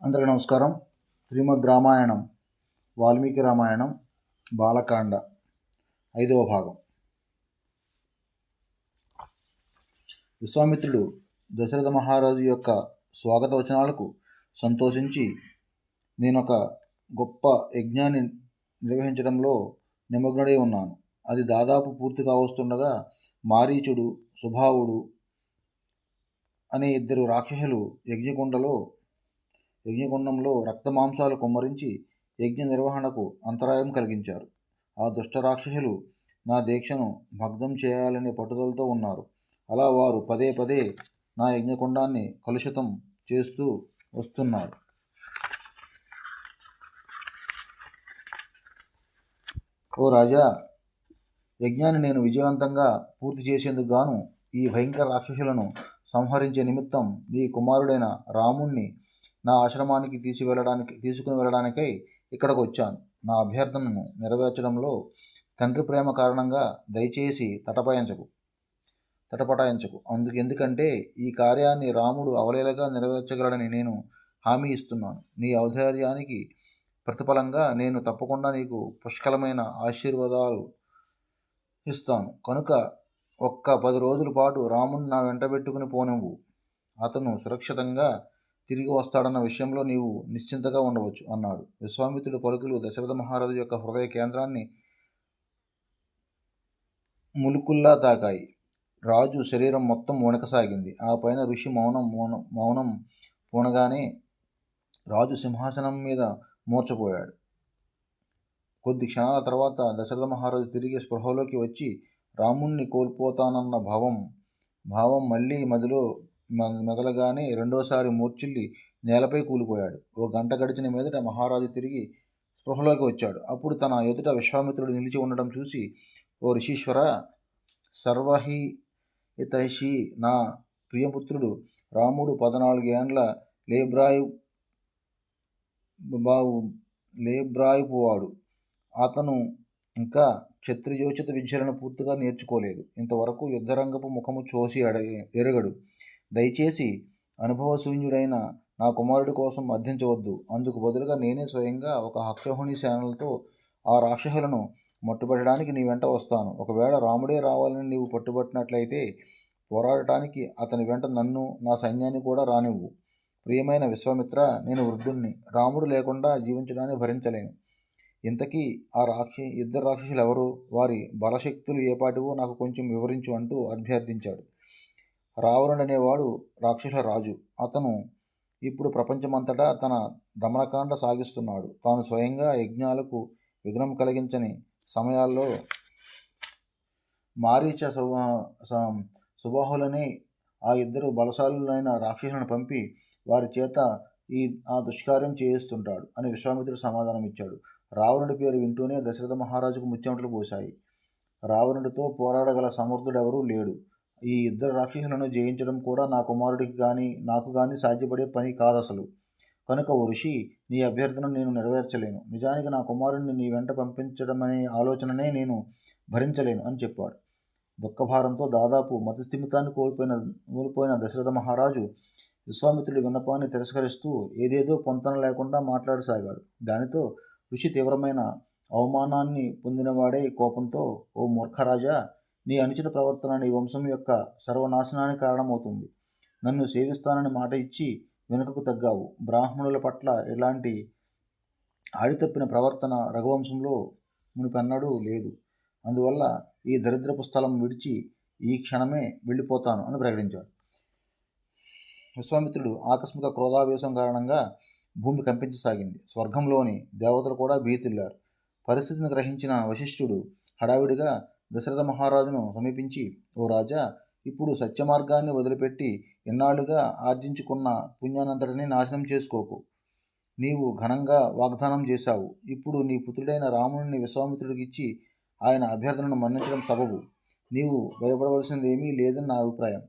అందరికీ నమస్కారం. శ్రీమద్ రామాయణం వాల్మీకి రామాయణం బాలకాండ 5వ భాగం. విశ్వామిత్రుడు దశరథ మహారాజు యొక్క స్వాగత వచనాలకు సంతోషించి నేనొక గొప్ప యజ్ఞాన్ని నిర్వహించడంలో నిమగ్నుడై ఉన్నాను. అది దాదాపు పూర్తి కావస్తుండగా మారీచుడు, సుభావుడు అనే ఇద్దరు రాక్షసులు యజ్ఞకుండంలో రక్తమాంసాలు కుమ్మరించి యజ్ఞ నిర్వహణకు అంతరాయం కలిగించారు. ఆ దుష్ట రాక్షసులు నా దీక్షను భగ్నం చేయాలనే పట్టుదలతో ఉన్నారు. అలా వారు పదే పదే నా యజ్ఞకుండాన్ని కలుషితం చేస్తూ వస్తున్నారు. ఓ రాజా, యజ్ఞాన్ని నేను విజయవంతంగా పూర్తి చేసేందుకు గాను ఈ భయంకర రాక్షసులను సంహరించే నిమిత్తం నీ కుమారుడైన రాముణ్ణి నా ఆశ్రమానికి తీసుకుని వెళ్ళడానికై ఇక్కడికి వచ్చాను. నా అభ్యర్థనను నెరవేర్చడంలో తండ్రి ప్రేమ కారణంగా దయచేసి తటపటాయించకు. ఎందుకంటే ఈ కార్యాన్ని రాముడు అవలీలగా నెరవేర్చగలడని నేను హామీ ఇస్తున్నాను. నీ ఔదార్యానికి ప్రతిఫలంగా నేను తప్పకుండా నీకు పుష్కలమైన ఆశీర్వాదాలు ఇస్తాను. కనుక ఒక్క 10 రోజుల పాటు రాముని నా వెంట పెట్టుకుని పోనివ్వు. అతను సురక్షితంగా తిరిగి వస్తాడన్న విషయంలో నీవు నిశ్చింతగా ఉండవచ్చు అన్నాడు. విశ్వామిత్రుడి పలుకులు దశరథ మహారాజు యొక్క హృదయ కేంద్రాన్ని ములుకుల్లా తాకాయి. రాజు శరీరం మొత్తం వణకసాగింది. ఆ పైన ఋషి మౌనం పూనగానే రాజు సింహాసనం మీద మూర్చపోయాడు. కొద్ది క్షణాల తర్వాత దశరథ మహారాజు తిరిగి స్పృహలోకి వచ్చి రాముణ్ణి కోల్పోతానన్న భావం మళ్ళీ మెదలగానే రెండోసారి మూర్ఛిల్లి నేలపై కూలిపోయాడు. ఓ గంట గడిచిన మీదట మహారాజు తిరిగి స్పృహలోకి వచ్చాడు. అప్పుడు తన ఎదుట విశ్వామిత్రుడు నిలిచి ఉండడం చూసి, ఓ ఋషీశ్వర, సర్వహి ఇతైషి, నా ప్రియపుత్రుడు రాముడు 14 ఏండ్ల లేబ్రాయిపువాడు. అతను ఇంకా క్షత్రియోచిత విద్యలను పూర్తిగా నేర్చుకోలేదు. ఇంతవరకు యుద్ధరంగపు ముఖము చూసి ఎరగడు. దయచేసి అనుభవశూన్యుడైన నా కుమారుడి కోసం అర్థించవద్దు. అందుకు బదులుగా నేనే స్వయంగా ఒక అక్షౌహిణి సేనలతో ఆ రాక్షసులను మట్టుబెట్టడానికి నీ వెంట వస్తాను. ఒకవేళ రాముడే రావాలని నీవు పట్టుబట్టినట్లయితే పోరాడటానికి అతని వెంట నన్ను, నా సైన్యాన్ని కూడా రానివ్వు. ప్రియమైన విశ్వామిత్ర, నేను వృద్ధుణ్ణి. రాముడు లేకుండా జీవించడాన్ని భరించలేను. ఇంతకీ ఆ ఇద్దరు రాక్షసులు ఎవరు? వారి బలశక్తులు ఏపాటివో నాకు కొంచెం వివరించు అంటూ అభ్యర్థించాడు. రావణుడనేవాడు రాక్షసుల రాజు. అతను ఇప్పుడు ప్రపంచమంతటా తన దమనకాండ సాగిస్తున్నాడు. తాను స్వయంగా యజ్ఞాలకు విఘ్నం కలిగించని సమయాల్లో మారీచ, సుబాహులనే ఆ ఇద్దరు బలశాలులైన రాక్షసులను పంపి వారి చేత ఆ దుష్కార్యం చేయిస్తుంటాడు అని విశ్వామిత్రుడు సమాధానం ఇచ్చాడు. రావణుడి పేరు వింటూనే దశరథ మహారాజుకు ముచ్చెమటలు పోశాయి. రావణుడితో పోరాడగల సమర్థుడెవరూ లేడు. ఈ ఇద్దరు రాక్షసులను జయించడం కూడా నా కుమారుడికి కానీ నాకు కానీ సాధ్యపడే పని కాదసలు. కనుక ఓ ఋషి, నీ అభ్యర్థనను నేను నెరవేర్చలేను. నిజానికి నా కుమారుడిని నీ వెంట పంపించడమనే ఆలోచననే నేను భరించలేను అని చెప్పాడు. దుఃఖభారంతో దాదాపు మతిస్థిమితాన్ని కోల్పోయిన దశరథ మహారాజు విశ్వామిత్రుడి విన్నపాన్ని తిరస్కరిస్తూ ఏదేదో పొంతన లేకుండా మాట్లాడసాగాడు. దానితో ఋషి తీవ్రమైన అవమానాన్ని పొందినవాడే కోపంతో, ఓ మూర్ఖరాజా, నీ అనుచిత ప్రవర్తన నీ వంశం యొక్క సర్వనాశనానికి కారణమవుతుంది. నన్ను సేవిస్తానని మాట ఇచ్చి వెనుకకు తగ్గావు. బ్రాహ్మణుల పట్ల ఇలాంటి ఆడితప్పిన ప్రవర్తన రఘువంశంలో మునిపెన్నడూ లేదు. అందువల్ల ఈ దరిద్రపు స్థలం విడిచి ఈ క్షణమే వెళ్ళిపోతాను అని ప్రకటించాడు. విశ్వామిత్రుడు ఆకస్మిక క్రోధావేశం కారణంగా భూమి కంపించసాగింది. స్వర్గంలోని దేవతలు కూడా భీతిల్లారు. పరిస్థితిని గ్రహించిన వశిష్ఠుడు హడావిడిగా దశరథ మహారాజును సమీపించి, ఓ రాజా, ఇప్పుడు సత్యమార్గాన్ని వదిలిపెట్టి ఎన్నాళ్లుగా ఆర్జించుకున్న పుణ్యానంతటిని నాశనం చేసుకోకు. నీవు ఘనంగా వాగ్దానం చేశావు. ఇప్పుడు నీ పుత్రుడైన రాముడిని విశ్వామిత్రుడికి ఇచ్చి ఆయన అభ్యర్థనను మన్నించడం సబబు. నీవు భయపడవలసింది ఏమీ లేదని నా అభిప్రాయం.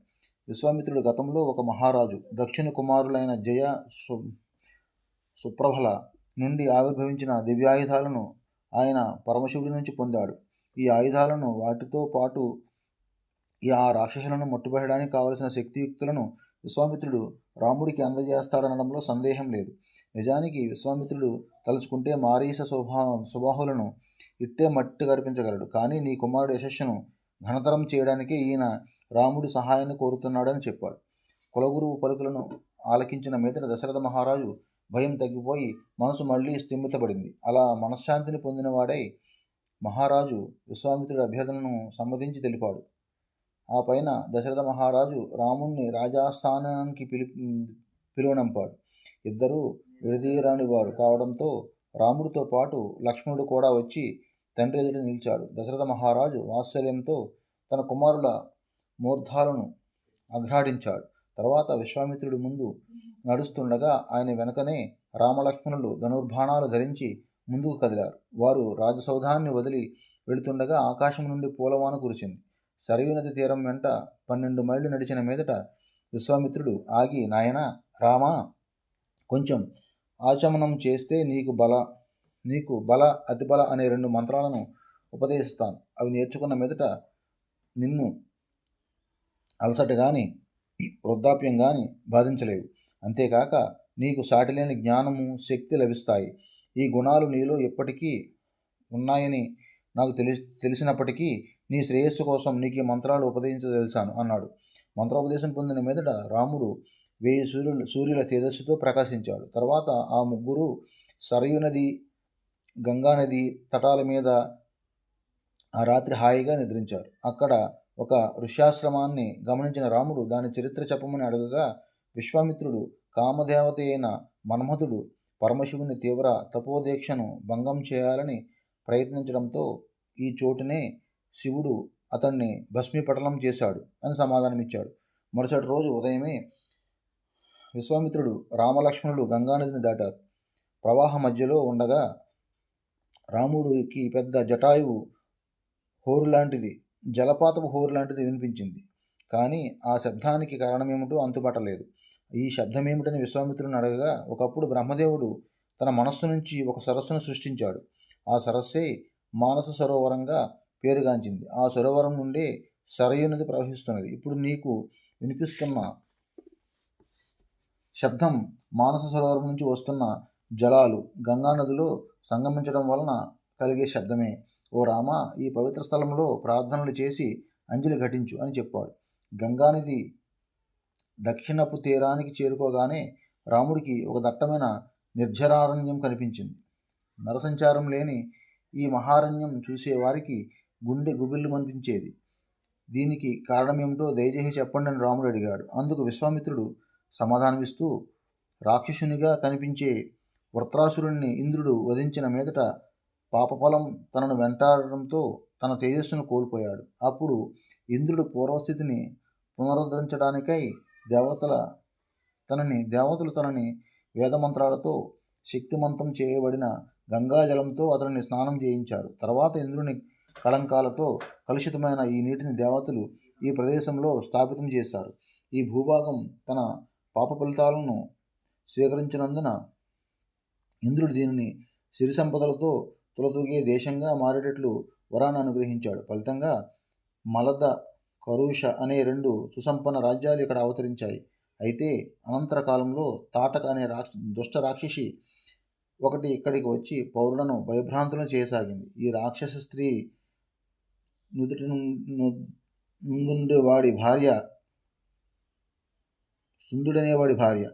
విశ్వామిత్రుడు గతంలో ఒక మహారాజు దక్షిణ కుమారులైన జయ, సుప్రభల నుండి ఆవిర్భవించిన దివ్యాయుధాలను ఆయన పరమశివుడి నుంచి పొందాడు. ఈ ఆయుధాలను వాటితో పాటు ఆ రాక్షసులను మట్టుబెట్టడానికి కావలసిన శక్తియుక్తులను విశ్వామిత్రుడు రాముడికి అందజేస్తాడనడంలో సందేహం లేదు. నిజానికి విశ్వామిత్రుడు తలుచుకుంటే మారీస సుబాహులను ఇట్టే మట్టి కల్పించగలడు. కానీ నీ కుమారుడు యశస్సును ఘనతరం చేయడానికి ఈయన రాముడి సహాయాన్ని కోరుతున్నాడని చెప్పాడు. కులగురువు పలుకులను ఆలకించిన మీదట దశరథ మహారాజు భయం తగ్గిపోయి మనసు మళ్లీ స్థిమితపడింది. అలా మనశ్శాంతిని పొందినవాడై మహారాజు విశ్వామిత్రుడి అభ్యర్థనను సమ్మతించి తెలిపాడు. ఆ పైన దశరథ మహారాజు రాముణ్ణి రాజాస్థానానికి పిలువనంపాడు. ఇద్దరూ విడదీయరాని వారు కావడంతో రాముడితో పాటు లక్ష్మణుడు కూడా వచ్చి తండ్రి ఎదుట నిలిచాడు. దశరథ మహారాజు వాత్సల్యంతో తన కుమారుల మూర్ధాలను అఘ్రాడించాడు. తర్వాత విశ్వామిత్రుడి ముందు నడుస్తుండగా ఆయన వెనకనే రామలక్ష్మణులు ధనుర్బాణాలు ధరించి ముందుకు కదిలారు. వారు రాజసౌధాన్ని వదిలి వెళుతుండగా ఆకాశం నుండి పూలవాన కురిసింది. సరయూ నది తీరం వెంట 12 మైళ్ళు నడిచిన మీదట విశ్వామిత్రుడు ఆగి, నాయనా రామా, కొంచెం ఆచమనం చేస్తే నీకు బల అతిబల అనే 2 మంత్రాలను ఉపదేశిస్తాను. అవి నేర్చుకున్న మీదట నిన్ను అలసట గాని వృద్ధాప్యం గాని బాధించలేవు. అంతేకాక నీకు సాటిలేని జ్ఞానము, శక్తి లభిస్తాయి. ఈ గుణాలు నీలో ఎప్పటికీ ఉన్నాయని నాకు తెలిసినప్పటికీ నీ శ్రేయస్సు కోసం నీకు ఈ మంత్రాలు ఉపదేశించదలిచాను అన్నాడు. మంత్రోపదేశం పొందిన మీదట రాముడు 1000 సూర్యుల తేజస్సుతో ప్రకాశించాడు. తర్వాత ఆ ముగ్గురు సరయూ నది, గంగానది తటాల మీద ఆ రాత్రి హాయిగా నిద్రించారు. అక్కడ ఒక ఋష్యాశ్రమాన్ని గమనించిన రాముడు దాని చరిత్ర చెప్పమని అడగగా విశ్వామిత్రుడు కామదేవత అయిన మన్మథుడు పరమశివుని తీవ్ర తపోదీక్షను భంగం చేయాలని ప్రయత్నించడంతో ఈ చోటునే శివుడు అతన్ని భస్మీపటలం చేశాడు అని సమాధానమిచ్చాడు. మరుసటి రోజు ఉదయమే విశ్వామిత్రుడు రామలక్ష్మణులు గంగానదిని దాటారు. ప్రవాహ మధ్యలో ఉండగా రాముడికి పెద్ద జటాయువు హోరులాంటిది, జలపాతపు హోరులాంటిది వినిపించింది. కానీ ఆ శబ్దానికి కారణమేమిటో అంతుపట్టలేదు. ఈ శబ్దమేమిటని విశ్వామిత్రుని అడగగా ఒకప్పుడు బ్రహ్మదేవుడు తన మనస్సు నుంచి ఒక సరస్సును సృష్టించాడు. ఆ సరస్సే మానస సరోవరంగా పేరుగాంచింది. ఆ సరోవరం నుండే సరయూ నది ప్రవహిస్తున్నది. ఇప్పుడు నీకు వినిపిస్తున్న శబ్దం మానస సరోవరం నుంచి వస్తున్న జలాలు గంగానదిలో సంగమించడం వలన కలిగే శబ్దమే. ఓ రామ, ఈ పవిత్ర స్థలంలో ప్రార్థనలు చేసి అంజలి ఘటించు అని చెప్పాడు. గంగానది దక్షిణపు తీరానికి చేరుకోగానే రాముడికి ఒక దట్టమైన నిర్జరారణ్యం కనిపించింది. నరసంచారం లేని ఈ మహారణ్యం చూసేవారికి గుండె గుబిల్లు మనిపించేది. దీనికి కారణమేమిటో దయచేసి చెప్పండి అని రాముడు అడిగాడు. అందుకు విశ్వామిత్రుడు సమాధానమిస్తూ, రాక్షసునిగా కనిపించే వృత్రాసురుణ్ణి ఇంద్రుడు వధించిన మీదట పాపఫలం తనను వెంటాడడంతో తన తేజస్సును కోల్పోయాడు. అప్పుడు ఇంద్రుడు పూర్వస్థితిని పునరుద్ధరించడానికై దేవతలు తనని వేదమంత్రాలతో శక్తిమంతం చేయబడిన గంగాజలంతో అతనిని స్నానం చేయించారు. తర్వాత ఇంద్రుని కళంకాలతో కలుషితమైన ఈ నీటిని దేవతలు ఈ ప్రదేశంలో స్థాపితం చేశారు. ఈ భూభాగం తన పాప ఫలితాలను స్వీకరించినందున ఇంద్రుడు దీనిని సిరి సంపదలతో తులతూగే దేశంగా మారేటట్లు వరాన్ని అనుగ్రహించాడు. ఫలితంగా మలద, కరుష అనే 2 సుసంపన్న రాజ్యాలు ఇక్కడ అవతరించాయి. అయితే అనంతర కాలంలో తాటక అనే దుష్ట రాక్షసి ఒకటి ఇక్కడికి వచ్చి పౌరులను భయభ్రాంతులను చేయసాగింది. ఈ రాక్షస స్త్రీ సుందుడనేవాడి భార్య.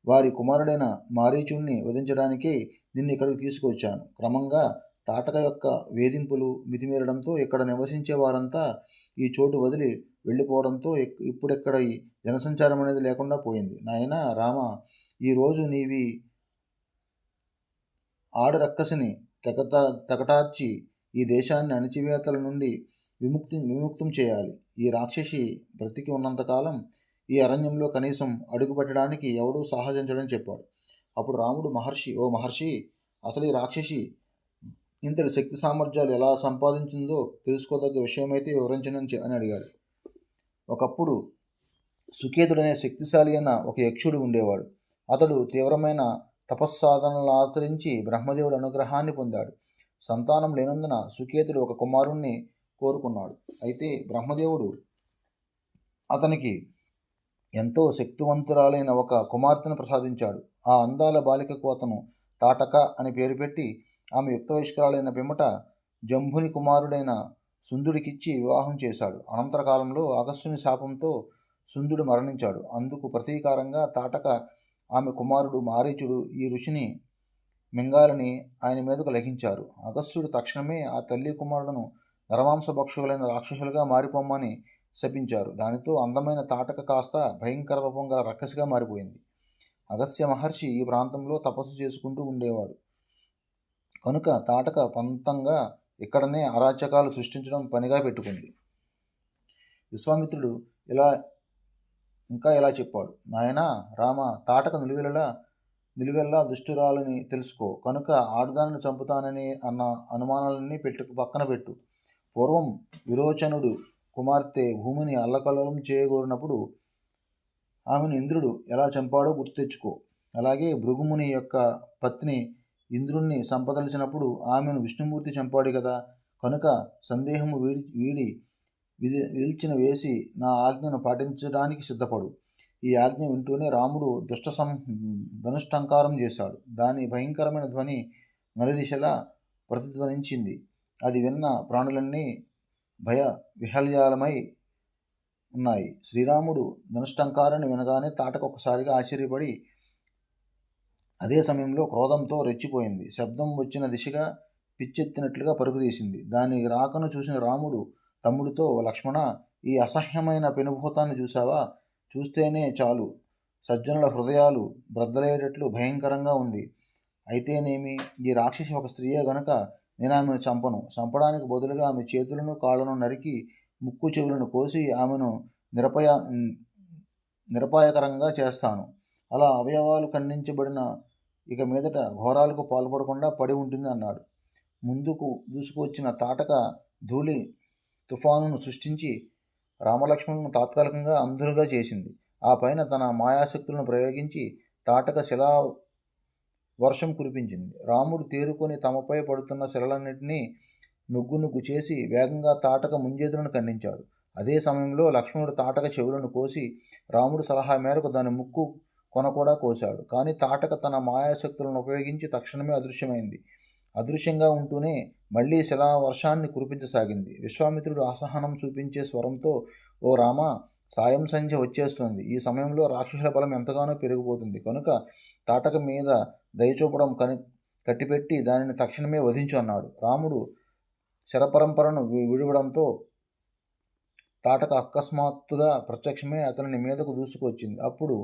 వారి కుమారుడైన మారీచుణ్ణి వధించడానికే నిన్ను ఇక్కడికి తీసుకువచ్చాను. క్రమంగా తాటక యొక్క వేధింపులు మితిమీరడంతో ఇక్కడ నివసించే వారంతా ఈ చోటు వదిలి వెళ్ళిపోవడంతో ఇప్పుడెక్కడ ఈ జనసంచారం అనేది లేకుండా పోయింది. నాయనా రామ, ఈరోజు నీవి ఆడరక్కసిని తెగటార్చి ఈ దేశాన్ని అణిచివేతల నుండి విముక్తం చేయాలి. ఈ రాక్షసి బ్రతికి ఉన్నంతకాలం ఈ అరణ్యంలో కనీసం అడుగుపెట్టడానికి ఎవడూ సాహసించడని చెప్పాడు. అప్పుడు రాముడు ఓ మహర్షి, అసలు ఈ రాక్షసి ఇంతటి శక్తి సామర్థ్యాలు ఎలా సంపాదించిందో తెలుసుకోదగ్గ విషయమైతే వివరించనని అని అడిగాడు. ఒకప్పుడు సుకేతుడనే శక్తిశాలి అయిన ఒక యక్షుడు ఉండేవాడు. అతడు తీవ్రమైన తపస్సాధనలు ఆచరించి బ్రహ్మదేవుడి అనుగ్రహాన్ని పొందాడు. సంతానం లేనందున సుకేతుడు ఒక కుమారుణ్ణి కోరుకున్నాడు. అయితే బ్రహ్మదేవుడు అతనికి ఎంతో శక్తివంతురాలైన ఒక కుమార్తెను ప్రసాదించాడు. ఆ అందాల బాలికకు అతను తాటక అని పేరు పెట్టి ఆమె యుక్త వయస్కురాలైన పిమ్మట జంభుని కుమారుడైన సుందుడికిచ్చి వివాహం చేశాడు. అనంతర కాలంలో అగస్త్యుని శాపంతో సుందుడు మరణించాడు. అందుకు ప్రతీకారంగా తాటక ఆమె కుమారుడు మారీచుడు ఈ ఋషిని మింగాలని ఆయన మీదకు లభించారు. అగస్త్యుడు తక్షణమే ఆ తల్లి కుమారులను నరమాంస భక్షులైన రాక్షసులుగా మారిపోమ్మని శపించారు. దానితో అందమైన తాటక కాస్త భయంకర రూపం గల రక్కసిగా మారిపోయింది. అగస్త్య మహర్షి ఈ ప్రాంతంలో తపస్సు చేసుకుంటూ ఉండేవాడు కనుక తాటక పంతంగా ఇక్కడనే అరాచకాలు సృష్టించడం పనిగా పెట్టుకుంది. విశ్వామిత్రుడు ఇలా చెప్పాడు. నాయనా రామ, తాటక నిలువెల్లా దుష్టురాలని తెలుసుకో. కనుక ఆడదానిని చంపుతానని అన్న అనుమానాలన్నీ పక్కన పెట్టు. పూర్వం విరోచనుడు కుమార్తె భూమిని అల్లకల్లోలం చేయగోరినప్పుడు ఆమెను ఇంద్రుడు ఎలా చంపాడో గుర్తు తెచ్చుకో. అలాగే భృగుముని యొక్క పత్ని ఇంద్రుణ్ణి సంపదలిచినప్పుడు ఆమెను విష్ణుమూర్తి చంపాడు కదా. కనుక సందేహము వీడి విల్చిన వేసి నా ఆజ్ఞను పాటించడానికి సిద్ధపడు. ఈ ఆజ్ఞ వింటూనే రాముడు ధనుష్టంకారం చేశాడు. దాని భయంకరమైన ధ్వని నలుదిశలా ప్రతిధ్వనించింది. అది విన్న ప్రాణులన్నీ భయ విహల్యాలమై ఉన్నాయి. శ్రీరాముడు ధనుష్టంకారాన్ని వినగానే తాటక ఒక్కసారిగా ఆశ్చర్యపడి అదే సమయంలో క్రోధంతో రెచ్చిపోయింది. శబ్దం వచ్చిన దిశగా పిచ్చెత్తినట్లుగా పరుగుతీసింది. దాని రాకను చూసిన రాముడు తమ్ముడితో, లక్ష్మణ, ఈ అసహ్యమైన పెనుభూతాన్ని చూసావా? చూస్తేనే చాలు సజ్జనుల హృదయాలు బ్రద్దలేటట్లు భయంకరంగా ఉంది. అయితేనేమి, ఈ రాక్షసి ఒక స్త్రీయే గనుక నేను ఆమెను చంపడానికి బదులుగా ఆమె చేతులను కాళ్ళను నరికి ముక్కు చెవులను కోసి ఆమెను నిరపాయకరంగా చేస్తాను. అలా అవయవాలు ఖండించబడిన ఇక మీదట ఘోరాలకు పాల్పడకుండా పడి ఉంటుంది అన్నాడు. ముందుకు దూసుకువచ్చిన తాటక ధూళి తుఫానును సృష్టించి రామలక్ష్మణులను తాత్కాలికంగా అంధులుగా చేసింది. ఆ పైన తన మాయాశక్తులను ప్రయోగించి తాటక శిలా వర్షం కురిపించింది. రాముడు తేరుకొని తమపై పడుతున్న శిలలన్నింటినీ నుగ్గు చేసి వేగంగా తాటక ముంజేతులను ఖండించాడు. అదే సమయంలో లక్ష్మణుడు తాటక చెవులను కోసి రాముడు సలహా మేరకు దాని ముక్కు కొన కూడా కోశాడు. కానీ తాటక తన మాయాశక్తులను ఉపయోగించి తక్షణమే అదృశ్యమైంది. అదృశ్యంగా ఉంటూనే మళ్లీ శిలా వర్షాన్ని కురిపించసాగింది. విశ్వామిత్రుడు అసహనం చూపించే స్వరంతో, ఓ రామ, సాయం సంధ్య వచ్చేస్తుంది. ఈ సమయంలో రాక్షసుల బలం ఎంతగానో పెరిగిపోతుంది. కనుక తాటక మీద దయచూపడం కట్టిపెట్టి దానిని తక్షణమే వధించు అన్నాడు. రాముడు శరపరంపరను విడవడంతో తాటక అకస్మాత్తుగా ప్రత్యక్షమే అతని మీదకు దూసుకొచ్చింది. అప్పుడు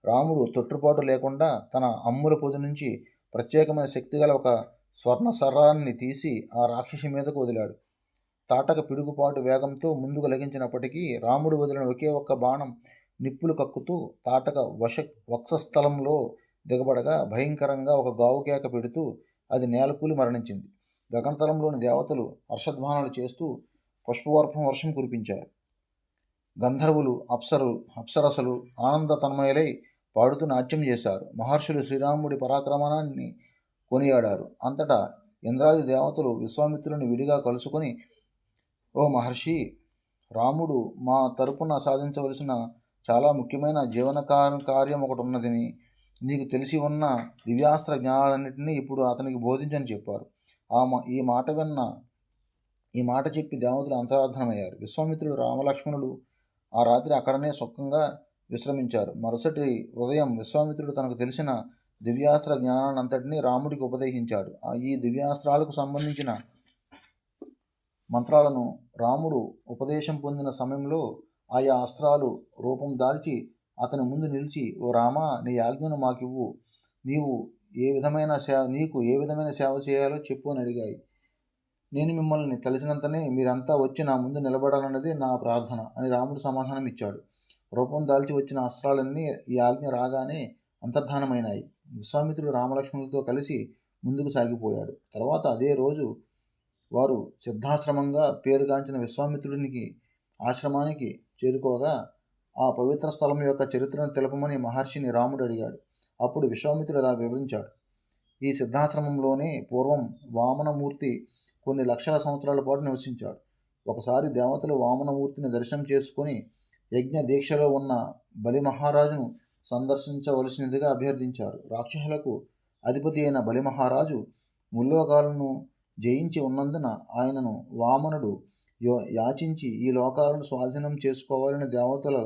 రాముడు తొట్టుపాటు లేకుండా తన అమ్ముల పొది నుంచి ప్రత్యేకమైన శక్తి గల ఒక స్వర్ణ సర్రాన్ని తీసి ఆ రాక్షసి మీదకు వదిలాడు. తాటక పిడుగుపాటు వేగంతో ముందుకు లగించినప్పటికీ రాముడు వదిలిన ఒకే ఒక్క బాణం నిప్పులు కక్కుతూ తాటక వక్షస్థలంలో దిగబడగా భయంకరంగా ఒక గావుకేక పెడుతూ అది నేలకూలి మరణించింది. గగనతలంలోని దేవతలు హర్షధ్వానాలు చేస్తూ వర్షం కురిపించారు. గంధర్వులు, అప్సరసలు ఆనంద తన్మయులై పాడుతూ నాట్యం చేశారు. మహర్షులు శ్రీరాముడి పరాక్రమాన్ని కొనియాడారు. అంతటా ఇంద్రాది దేవతలు విశ్వామిత్రుని విడిగా కలుసుకొని, ఓ మహర్షి, రాముడు మా తరపున సాధించవలసిన చాలా ముఖ్యమైన జీవన కార్యం ఒకటి ఉన్నదని, నీకు తెలిసి ఉన్న దివ్యాస్త్ర జ్ఞానాలన్నింటినీ ఇప్పుడు అతనికి బోధించని చెప్పారు. ఈ మాట చెప్పి దేవతలు అంతరార్థమయ్యారు. విశ్వామిత్రుడు రామలక్ష్మణులు ఆ రాత్రి అక్కడనే సుఖంగా విశ్రమించారు. మరుసటి ఉదయం విశ్వామిత్రుడు తనకు తెలిసిన దివ్యాస్త్ర జ్ఞానాన్నంతటినీ రాముడికి ఉపదేశించాడు. ఈ దివ్యాస్త్రాలకు సంబంధించిన మంత్రాలను రాముడు ఉపదేశం పొందిన సమయంలో ఆయా అస్త్రాలు రూపం దాల్చి అతని ముందు నిలిచి, ఓ రామా, నీ ఆజ్ఞను మాకివ్వు. నీకు ఏ విధమైన సేవ చేయాలో చెప్పు అని అడిగాయి. నేను మిమ్మల్ని తెలిసినంతనే మీరంతా వచ్చి నా ముందు నిలబడాలన్నది నా ప్రార్థన అని రాముడు సమాధానం ఇచ్చాడు. రూపం దాల్చి వచ్చిన అస్త్రాలన్నీ ఈ ఆజ్ఞ రాగానే అంతర్ధానమైనాయి. విశ్వామిత్రుడు రామలక్ష్మణులతో కలిసి ముందుకు సాగిపోయాడు. తర్వాత అదే రోజు వారు సిద్ధాశ్రమంగా పేరుగాంచిన విశ్వామిత్రుడికి ఆశ్రమానికి చేరుకోగా ఆ పవిత్ర స్థలం యొక్క చరిత్రను తెలపమని మహర్షిని రాముడు అడిగాడు. అప్పుడు విశ్వామిత్రుడు ఇలా వివరించాడు. ఈ సిద్ధాశ్రమంలోనే పూర్వం వామనమూర్తి కొన్ని లక్షల సంవత్సరాల పాటు నివసించాడు. ఒకసారి దేవతలు వామనమూర్తిని దర్శనం చేసుకుని యజ్ఞ దీక్షలో ఉన్న బలి మహారాజును సందర్శించవలసినదిగా అభ్యర్థించారు. రాక్షసులకు అధిపతి అయిన బలి మహారాజు ముల్లోకాలను జయించి ఉన్నందున ఆయనను వామనుడు యాచించి ఈ లోకాలను స్వాధీనం చేసుకోవాలని దేవతలు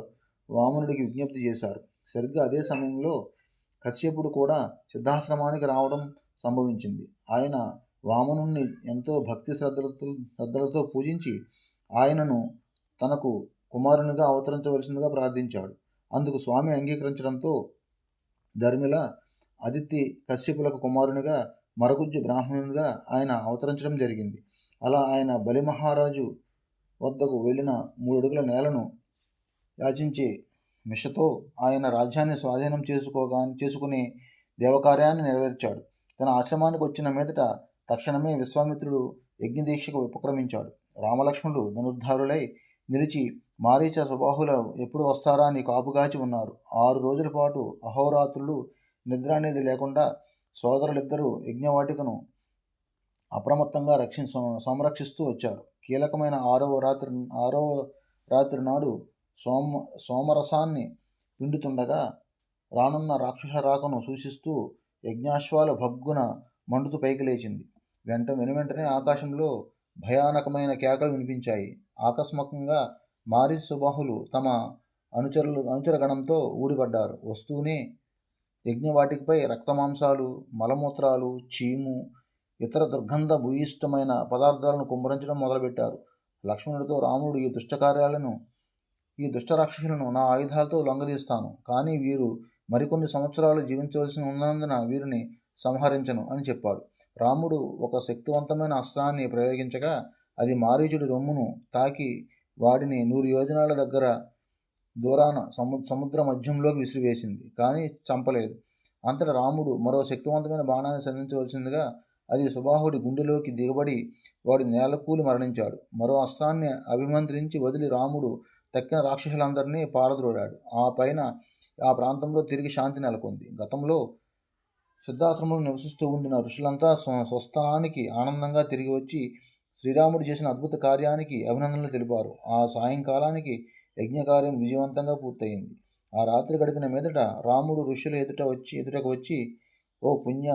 వామనుడికి విజ్ఞప్తి చేశారు. సరిగ్గా అదే సమయంలో కశ్యపుడు కూడా సిద్ధాశ్రమానికి రావడం సంభవించింది. ఆయన వామనుణ్ణి ఎంతో భక్తి శ్రద్ధలతో పూజించి ఆయనను తనకు కుమారునిగా అవతరించవలసిందిగా ప్రార్థించాడు. అందుకు స్వామి అంగీకరించడంతో ధర్మిల అదితి కశ్యపులకు కుమారునిగా మరగుజ్జు బ్రాహ్మణునిగా ఆయన అవతరించడం జరిగింది. అలా ఆయన బలి మహారాజు వద్దకు వెళ్ళిన 3 అడుగుల నేలను యాచించే మిషతో ఆయన రాజ్యాన్ని స్వాధీనం చేసుకుని దేవకార్యాన్ని నెరవేర్చాడు. తన ఆశ్రమానికి వచ్చిన మీదట తక్షణమే విశ్వామిత్రుడు యజ్ఞదీక్షకు ఉపక్రమించాడు. రామలక్ష్మణుడు ధనుర్ధారులై నిలిచి మారీచ సుబాహులు ఎప్పుడు వస్తారా అని కాపుగాచి ఉన్నారు. 6 రోజుల పాటు అహోరాత్రులు నిద్ర అనేది లేకుండా సోదరులిద్దరూ యజ్ఞవాటికను అప్రమత్తంగా సంరక్షిస్తూ వచ్చారు. కీలకమైన 6వ రాత్రి నాడు సోమరసాన్ని పిండుతుండగా రానున్న రాక్షస రాకను సూచిస్తూ యజ్ఞాశ్వాల భగ్గున మండుతూ పైకి లేచింది. వెనువెంటనే ఆకాశంలో భయానకమైన కేకలు వినిపించాయి. ఆకస్మికంగా మారీచ సుబాహులు తమ అనుచరగణంతో ఊడిపడ్డారు. వస్తూనే యజ్ఞవాటికపై రక్తమాంసాలు, మలమూత్రాలు, చీము, ఇతర దుర్గంధ భూయిష్టమైన పదార్థాలను కుమ్మరించడం మొదలుపెట్టారు. లక్ష్మణుడితో రాముడు ఈ దుష్ట రాక్షసులను నా ఆయుధాలతో లొంగదీస్తాను, కానీ వీరు మరికొన్ని సంవత్సరాలు జీవించవలసి ఉన్నందున వీరిని సంహరించను అని చెప్పాడు. రాముడు ఒక శక్తివంతమైన అస్త్రాన్ని ప్రయోగించగా అది మారీచుడి రొమ్మును తాకి వాడిని 100 యోజనాల దగ్గర దూరాన సముద్ర మధ్యంలోకి విసిరివేసింది, కానీ చంపలేదు. అంతటా రాముడు మరో శక్తివంతమైన బాణాన్ని సంధించవలసిందిగా అది సుబాహుడి గుండెలోకి దిగబడి వాడి నేలకూలి మరణించాడు. మరో అస్త్రాన్ని అభిమంత్రించి వదిలి రాముడు తక్కిన రాక్షసులందరినీ పారద్రోడాడు. ఆ పైన ఆ ప్రాంతంలో తిరిగి శాంతి నెలకొంది. గతంలో సిద్ధాశ్రమంలో నివసిస్తూ ఉండిన ఋషులంతా స్వస్థానానికి ఆనందంగా తిరిగి వచ్చి శ్రీరాముడు చేసిన అద్భుత కార్యానికి అభినందనలు తెలిపారు. ఆ సాయంకాలానికి యజ్ఞకార్యం విజయవంతంగా పూర్తయింది. ఆ రాత్రి గడిపిన మీదట రాముడు ఋషుల ఎదుటకు వచ్చి ఓ పూజ్య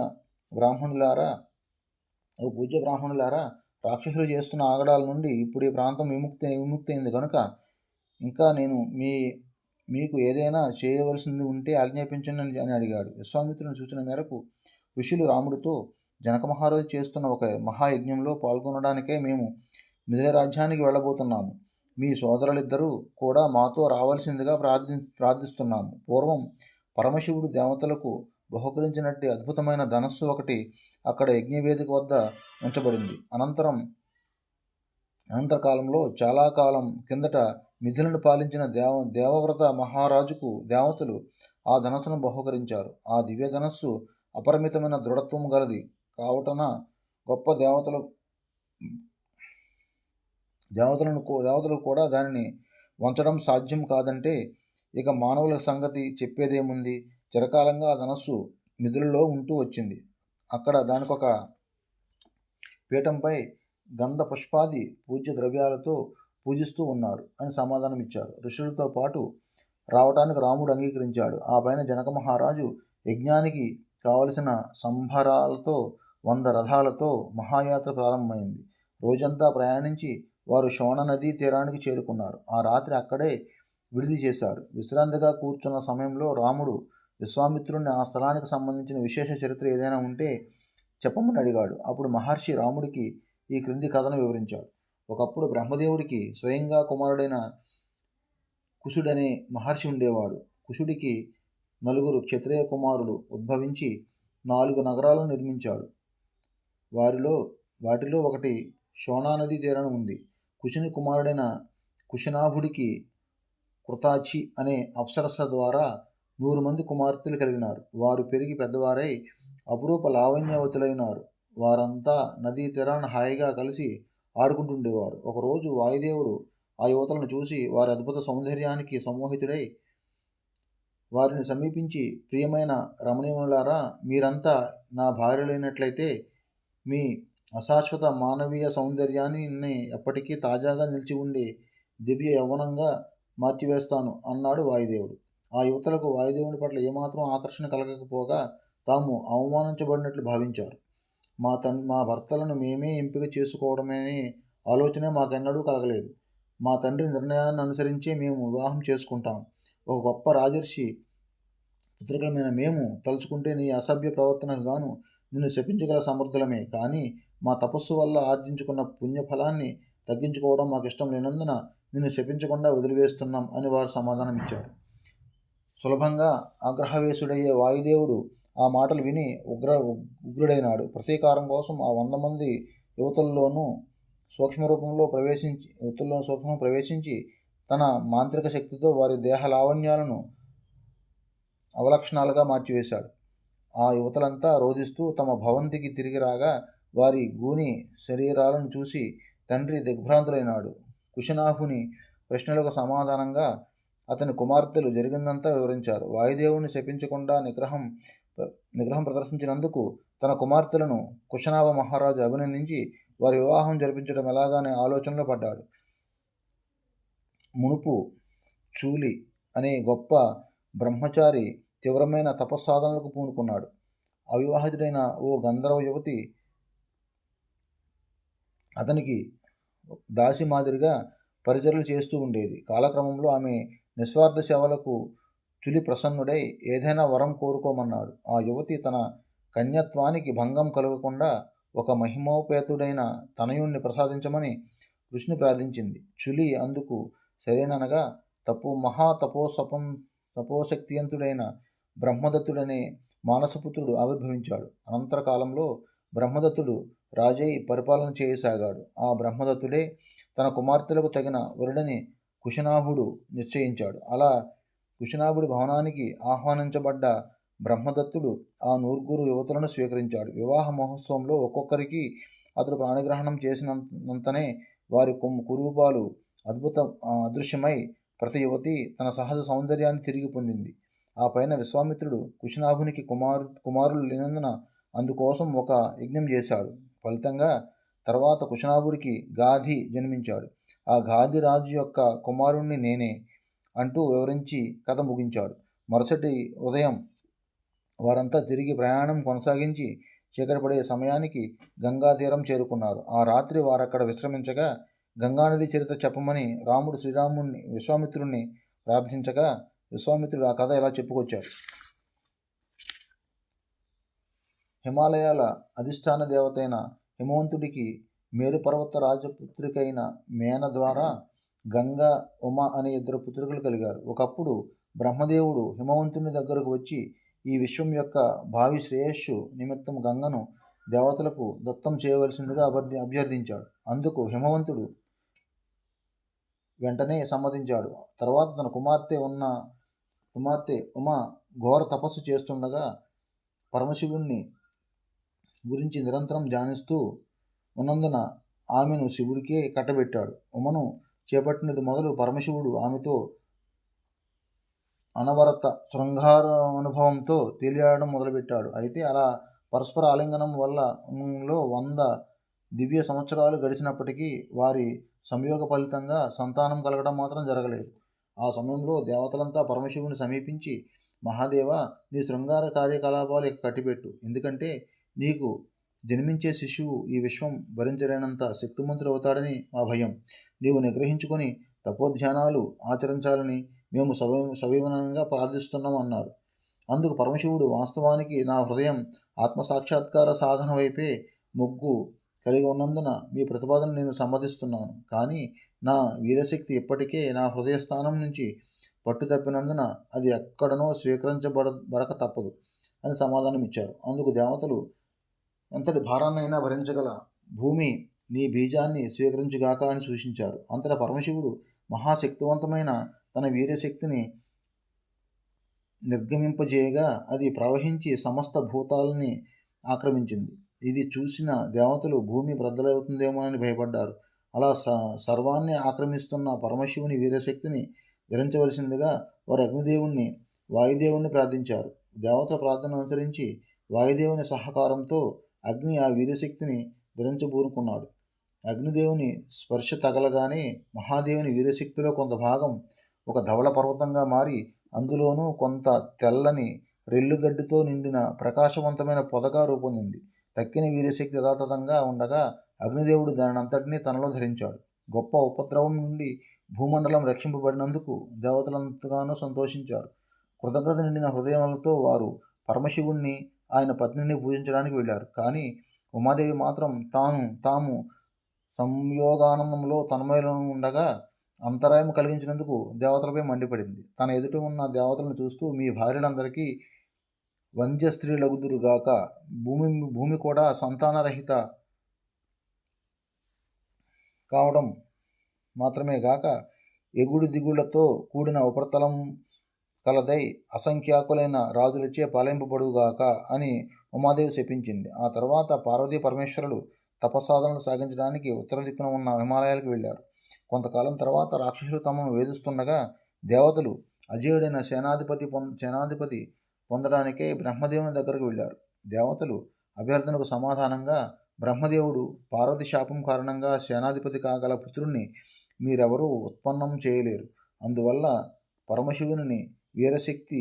బ్రాహ్మణులారా, రాక్షసులు చేస్తున్న ఆగడాల నుండి ఇప్పుడు ఈ ప్రాంతం విముక్తయింది కనుక ఇంకా నేను మీకు ఏదైనా చేయవలసింది ఉంటే ఆజ్ఞాపించండి అని అడిగాడు. విశ్వామిత్రుని సూచన మేరకు ఋషులు రాముడితో జనక మహారాజు చేస్తున్న ఒక మహాయజ్ఞంలో పాల్గొనడానికే మేము మిథిల రాజ్యానికి వెళ్ళబోతున్నాము. మీ సోదరులిద్దరూ కూడా మాతో రావాల్సిందిగా ప్రార్థిస్తున్నాము. పూర్వం పరమశివుడు దేవతలకు బహుకరించినట్టు అద్భుతమైన ధనస్సు ఒకటి అక్కడ యజ్ఞవేదిక వద్ద ఉంచబడింది. అనంతరకాలంలో చాలా కాలం కిందట మిథిలను పాలించిన దేవవ్రత మహారాజుకు దేవతలు ఆ ధనస్సును బహుకరించారు. ఆ దివ్య ధనస్సు అపరిమితమైన దృఢత్వం గలది కావుటన గొప్ప దేవతలకు కూడా దానిని వంచడం సాధ్యం కాదంటే ఇక మానవుల సంగతి చెప్పేదేముంది. చిరకాలంగా ఆ ధనస్సు మిథిలలో ఉంటూ వచ్చింది. అక్కడ దానికొక పీఠంపై గంధ పుష్పాది పూజ్య ద్రవ్యాలతో పూజిస్తూ ఉన్నారు అని సమాధానం ఇచ్చారు. ఋషులతో పాటు రావటానికి రాముడు అంగీకరించాడు. ఆ పైన జనక మహారాజు యజ్ఞానికి కావలసిన సంభారాలతో 100 రథాలతో మహాయాత్ర ప్రారంభమైంది. రోజంతా ప్రయాణించి వారు శోణ నదీ తీరానికి చేరుకున్నారు. ఆ రాత్రి అక్కడే విడిది చేశారు. విశ్రాంతిగా కూర్చున్న సమయంలో రాముడు విశ్వామిత్రుడిని ఆ స్థలానికి సంబంధించిన విశేష చరిత్ర ఏదైనా ఉంటే చెప్పమని అడిగాడు. అప్పుడు మహర్షి రాముడికి ఈ క్రింది కథను వివరించాడు. ఒకప్పుడు బ్రహ్మదేవుడికి స్వయంగా కుమారుడైన కుశుడనే మహర్షి ఉండేవాడు. కుశుడికి 4 క్షత్రియ కుమారులు ఉద్భవించి 4 నగరాలను నిర్మించాడు. వాటిలో ఒకటి శోణా నదీ తీరాన ఉంది. కుశుని కుమారుడైన కుశనాభుడికి కృతాచి అనే అప్సరస ద్వారా 100 మంది కుమార్తెలు కలిగినారు. వారు పెరిగి పెద్దవారై అపురూప లావణ్యవతులైనారు. వారంతా నదీ తీరాన హాయిగా కలిసి ఆడుకుంటుండేవారు. ఒకరోజు వాయుదేవుడు ఆ యువతలను చూసి వారి అద్భుత సౌందర్యానికి సమ్మోహితుడై వారిని సమీపించి, ప్రియమైన రమణీయులారా, మీరంతా నా భార్యలైనట్లయితే మీ అశాశ్వత మానవీయ సౌందర్యాన్ని ఎప్పటికీ తాజాగా నిలిచి ఉండే దివ్య యవ్వనంగా మార్చివేస్తాను అన్నాడు వాయుదేవుడు. ఆ యువతలకు వాయుదేవుని పట్ల ఏమాత్రం ఆకర్షణ కలగకపోగా తాము అవమానించబడినట్లు భావించారు. మా భర్తలను మేమే ఎంపిక చేసుకోవడమనే ఆలోచనే మాకెన్నడూ కలగలేదు. మా తండ్రి నిర్ణయాన్ని అనుసరించే మేము వివాహం చేసుకుంటాం. ఒక గొప్ప రాజర్షి పుత్రికలమైన మేము తలుచుకుంటే నీ అసభ్య ప్రవర్తనకు గాను నిన్ను శపించగల సమర్థులమే. కానీ మా తపస్సు వల్ల ఆర్జించుకున్న పుణ్యఫలాన్ని తగ్గించుకోవడం మాకు ఇష్టం లేనందున నిన్ను శపించకుండా వదిలివేస్తున్నాం అని వారు సమాధానమిచ్చారు. సులభంగా ఆగ్రహవేశుడయ్యే వాయుదేవుడు ఆ మాటలు విని ఉగ్రుడైనాడు. ప్రతీకారం కోసం ఆ 100 మంది యువతుల్లోనూ సూక్ష్మ ప్రవేశించి తన మాంత్రిక శక్తితో వారి దేహ లావణ్యాలను అవలక్షణాలుగా మార్చివేశాడు. ఆ యువతలంతా రోధిస్తూ తమ భవంతికి తిరిగి రాగా వారి గూని శరీరాలను చూసి తండ్రి దిగ్భ్రాంతులైనాడు. కుశనాభుని ప్రశ్నలకు సమాధానంగా అతని కుమార్తెలు జరిగిందంతా వివరించారు. వాయుదేవుని శపించకుండా నిగ్రహం ప్రదర్శించినందుకు తన కుమార్తెలను కుశనాభ మహారాజు అభినందించి వారి వివాహం జరిపించడం ఎలాగానే ఆలోచనలో పడ్డాడు. మునుపు చూలి అనే గొప్ప బ్రహ్మచారి తీవ్రమైన తపస్సాధనలకు పూనుకున్నాడు. అవివాహితుడైన ఓ గంధర్వ యువతి అతనికి దాసి మాదిరిగా పరిచర్యలు చేస్తూ ఉండేది. కాలక్రమంలో ఆమె నిస్వార్థ సేవలకు చులి ప్రసన్నుడై ఏదైనా వరం కోరుకోమన్నాడు. ఆ యువతి తన కన్యత్వానికి భంగం కలగకుండా ఒక మహిమోపేతుడైన తనయుణ్ణి ప్రసాదించమని ఋషిని ప్రార్థించింది. చులి అందుకు సరేననగా తపోశక్తియంతుడైన బ్రహ్మదత్తుడనే మానసపుత్రుడు ఆవిర్భవించాడు. అనంతర కాలంలో బ్రహ్మదత్తుడు రాజై పరిపాలన చేయసాగాడు. ఆ బ్రహ్మదత్తుడే తన కుమార్తెలకు తగిన వరుడని కుశనాభుడు నిశ్చయించాడు. అలా కుశనాభుడి భవనానికి ఆహ్వానించబడ్డ బ్రహ్మదత్తుడు ఆ 100 యువతులను స్వీకరించాడు. వివాహ మహోత్సవంలో ఒక్కొక్కరికి అతడు ప్రాణగ్రహణం చేసినంతనే వారి కురూపాలు అదృశ్యమై ప్రతి యువతి తన సహజ సౌందర్యాన్ని తిరిగి పొందింది. ఆ పైన విశ్వామిత్రుడు కుశనాభునికి కుమారులు లేనందున అందుకోసం ఒక యజ్ఞం చేశాడు. ఫలితంగా తర్వాత కుశనాభుడికి గాధి జన్మించాడు. ఆ గాధి రాజు యొక్క కుమారుణ్ణి నేనే అంటూ వివరించి కథ ముగించాడు. మరుసటి ఉదయం వారంతా తిరిగి ప్రయాణం కొనసాగించి చీకటిపడే సమయానికి గంగా తీరం చేరుకున్నారు. ఆ రాత్రి వారక్కడ విశ్రమించగా గంగానది చరిత్ర చెప్పమని రాముడు విశ్వామిత్రుడిని ప్రార్థించగా విశ్వామిత్రుడు ఆ కథ ఇలా చెప్పుకొచ్చాడు. హిమాలయాల అధిష్టాన దేవతైన హిమవంతుడికి మేరుపర్వత రాజపుత్రికైన మేన ద్వారా గంగా, ఉమ అనే 2 పుత్రికలు కలిగారు. ఒకప్పుడు బ్రహ్మదేవుడు హిమవంతుని దగ్గరకు వచ్చి ఈ విశ్వం యొక్క భావి శ్రేయస్సు నిమిత్తం గంగను దేవతలకు దత్తం చేయవలసిందిగా అభ్యర్థించాడు. అందుకు హిమవంతుడు వెంటనే సమ్మతించాడు. తర్వాత తన కుమార్తె ఉమ ఘోర తపస్సు చేస్తుండగా పరమశివుణ్ణి గురించి నిరంతరం ధ్యానిస్తూ ఉన్నందున ఆమెను శివుడికే కట్టబెట్టాడు. ఉమను చేపట్టినది మొదలు పరమశివుడు ఆమెతో అనవరత శృంగార అనుభవంతో తేలియాడడం మొదలుపెట్టాడు. అయితే అలా పరస్పర ఆలింగనం వల్ల 100 దివ్య సంవత్సరాలు గడిచినప్పటికీ వారి సంయోగ ఫలితంగా సంతానం కలగడం మాత్రం జరగలేదు. ఆ సమయంలో దేవతలంతా పరమశివుని సమీపించి, మహాదేవ, నీ శృంగార కార్యకలాపాలు ఇక కట్టిపెట్టు. ఎందుకంటే నీకు జన్మించే శిశువు ఈ విశ్వం భరించలేనంత శక్తిమంతుడు అవుతాడని మా భయం. నీవు నిగ్రహించుకొని తపోధ్యానాలు ఆచరించాలని మేము సవివనంగా ప్రార్థిస్తున్నాం అన్నారు. అందుకు పరమశివుడు, వాస్తవానికి నా హృదయం ఆత్మసాక్షాత్కార సాధన వైపే మొగ్గు కలిగి ఉన్నందున మీ ప్రతిపాదన నేను సమ్మతిస్తున్నాను. కానీ నా వీరశక్తి ఇప్పటికే నా హృదయ స్థానం నుంచి పట్టు తప్పినందున అది ఎక్కడనో స్వీకరించబడక తప్పదు అని సమాధానం ఇచ్చారు. అందుకు దేవతలు, ఎంతటి భారాన్నైనా భరించగల భూమి నీ బీజాన్ని స్వీకరించుగాక అని సూచించారు. అంతటా పరమశివుడు మహాశక్తివంతమైన తన వీరశక్తిని నిర్గమింపజేయగా అది ప్రవహించి సమస్త భూతాలని ఆక్రమించింది. ఇది చూసిన దేవతలు భూమి బ్రద్దలవుతుందేమోనని భయపడ్డారు. అలా సర్వాన్ని ఆక్రమిస్తున్న పరమశివుని వీరశక్తిని ధరించవలసిందిగా వారు అగ్నిదేవుణ్ణి, వాయుదేవుణ్ణి ప్రార్థించారు. దేవతల ప్రార్థన అనుసరించి వాయుదేవుని సహకారంతో అగ్ని ఆ వీరశక్తిని ధరించబూనుకున్నాడు. అగ్నిదేవుని స్పర్శ తగలగానే మహాదేవుని వీరశక్తిలో కొంత భాగం ఒక ధవళ పర్వతంగా మారి అందులోనూ కొంత తెల్లని రెల్లుగడ్డితో నిండిన ప్రకాశవంతమైన పొదగా రూపొందింది. తక్కిన వీరశక్తి యథాతథంగా ఉండగా అగ్నిదేవుడు దానినంతటినీ తనలో ధరించాడు. గొప్ప ఉపద్రవం నుండి భూమండలం రక్షింపబడినందుకు దేవతలంతగానో సంతోషించారు. కృతజ్ఞత నిండిన హృదయాలతో వారు పరమశివుణ్ణి, ఆయన పత్నిని పూజించడానికి వెళ్ళారు. కానీ ఉమాదేవి మాత్రం తాము సంయోగానందంలో తన్మయలో ఉండగా అంతరాయం కలిగించినందుకు దేవతలపై మండిపడింది. తన ఎదుట ఉన్న దేవతలను చూస్తూ, మీ భార్యలందరికీ వంద్య స్త్రీలగుదురుగాక, భూమి కూడా సంతానరహిత కావడం మాత్రమే గాక ఎగుడు దిగుళ్లతో కూడిన ఉపరితలం కలదై అసంఖ్యాకులైన రాజులచే పాలింపబడుగాక అని ఉమాదేవి శపించింది. ఆ తర్వాత పార్వతీ పరమేశ్వరులు తపస్సాధనలు సాగించడానికి ఉత్తర దిక్కున ఉన్న హిమాలయాలకు వెళ్ళారు. కొంతకాలం తర్వాత రాక్షసులు తమను వేధిస్తుండగా దేవతలు అజేయుడైన సేనాధిపతి పొందడానికే బ్రహ్మదేవుని దగ్గరకు వెళ్ళారు. దేవతలు అభ్యర్థనకు సమాధానంగా బ్రహ్మదేవుడు పార్వతి శాపం కారణంగా సేనాధిపతి కాగల పుత్రుణ్ణి మీరెవరూ ఉత్పన్నం చేయలేరు. అందువల్ల పరమశివుని వీరశక్తి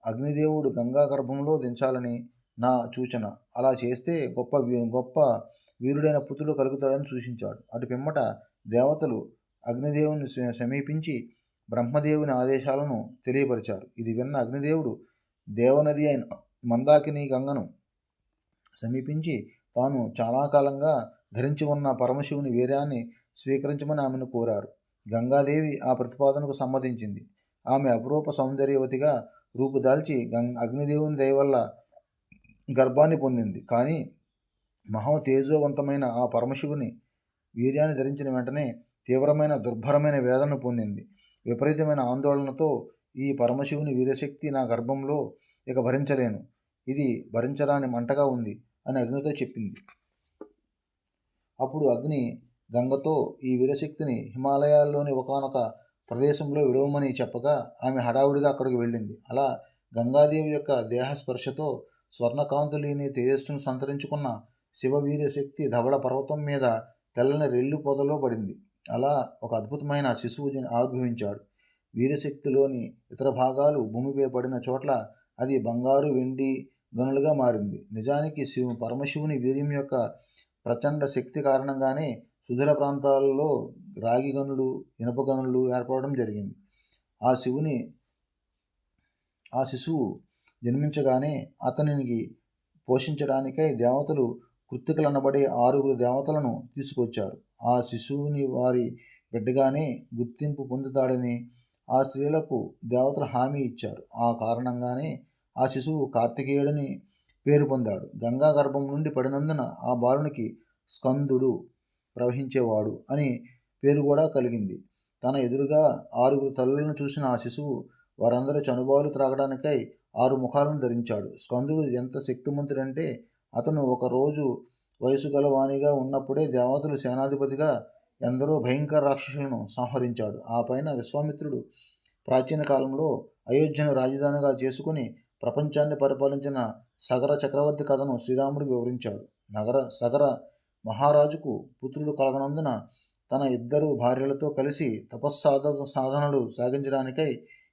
అగ్నిదేవుడు గంగా గర్భంలో దించాలని నా సూచన. అలా చేస్తే గొప్ప వీరుడైన పుత్రుడు కలుగుతాడని సూచించాడు. అటు పిమ్మట దేవతలు అగ్నిదేవుని సమీపించి బ్రహ్మదేవుని ఆదేశాలను తెలియపరిచారు. ఇది విన్న అగ్నిదేవుడు దేవనది అయిన మందాకిని గంగను సమీపించి తాను చాలా కాలంగా ధరించి ఉన్న పరమశివుని వీర్యాన్ని స్వీకరించమని ఆమెను కోరారు. గంగాదేవి ఆ ప్రతిపాదనకు సమ్మతించింది. ఆమె అపురూప సౌందర్యవతిగా రూపుదాల్చి అగ్నిదేవుని దయవల్ల గర్భాన్ని పొందింది. కానీ మహా తేజోవంతమైన ఆ పరమశివుని వీర్యాన్ని ధరించిన వెంటనే తీవ్రమైన దుర్భరమైన వేదనను పొందింది. విపరీతమైన ఆందోళనతో, ఈ పరమశివుని వీరశక్తి నా గర్భంలో ఇక భరించలేను, ఇది భరించరాని మంటగా ఉంది అని అగ్నితో చెప్పింది. అప్పుడు అగ్ని గంగతో ఈ వీరశక్తిని హిమాలయాల్లోని ఒకానొక ప్రదేశంలో విడవమని చెప్పగా ఆమె హడావుడిగా అక్కడికి వెళ్ళింది. అలా గంగాదేవి యొక్క దేహస్పర్శతో స్వర్ణకాంతులేని తేజస్సును సంతరించుకున్న శివవీరశక్తి ధవళ పర్వతం మీద తెల్లని రెల్లు పొదలో పడింది. అలా ఒక అద్భుతమైన శిశువు ఆవిర్భవించాడు. వీరశక్తిలోని ఇతర భాగాలు భూమిపై పడిన చోట్ల అది బంగారు, వెండి గనులుగా మారింది. నిజానికి పరమశివుని వీర్యం యొక్క ప్రచండ శక్తి కారణంగానే సుదూర ప్రాంతాలలో రాగి గనులు, ఇనుప గనులు ఏర్పడడం జరిగింది. ఆ శిశువు జన్మించగానే అతనికి పోషించడానికై దేవతలు కృత్తికలనబడే 6 దేవతలను తీసుకొచ్చారు. ఆ శిశువుని వారి బిడ్డగానే గుర్తింపు పొందుతాడని ఆ స్త్రీలకు దేవతలు హామీ ఇచ్చారు. ఆ కారణంగానే ఆ శిశువు కార్తికేయుడని పేరు పొందాడు. గంగా గర్భం నుండి పడినందున ఆ బాలునికి స్కందుడు, ప్రవహించేవాడు అని పేరు కూడా కలిగింది. తన ఎదురుగా 6 తల్లులను చూసిన ఆ శిశువు వారందరి చనుబాలు త్రాగడానికై 6 ముఖాలను ధరించాడు. స్కందుడు ఎంత శక్తిమంతుడంటే అతను ఒకరోజు వయసు గలవానిగా ఉన్నప్పుడే దేవతలు సేనాధిపతిగా ఎందరో భయంకర రాక్షసులను సంహరించాడు. ఆ పైన విశ్వామిత్రుడు ప్రాచీన కాలంలో అయోధ్యను రాజధానిగా చేసుకుని ప్రపంచాన్ని పరిపాలించిన సగర చక్రవర్తి కథను శ్రీరాముడికి వివరించాడు. సగర మహారాజుకు పుత్రుడు కలగనందున తన 2 భార్యలతో కలిసి సాధనలు సాగించడానికై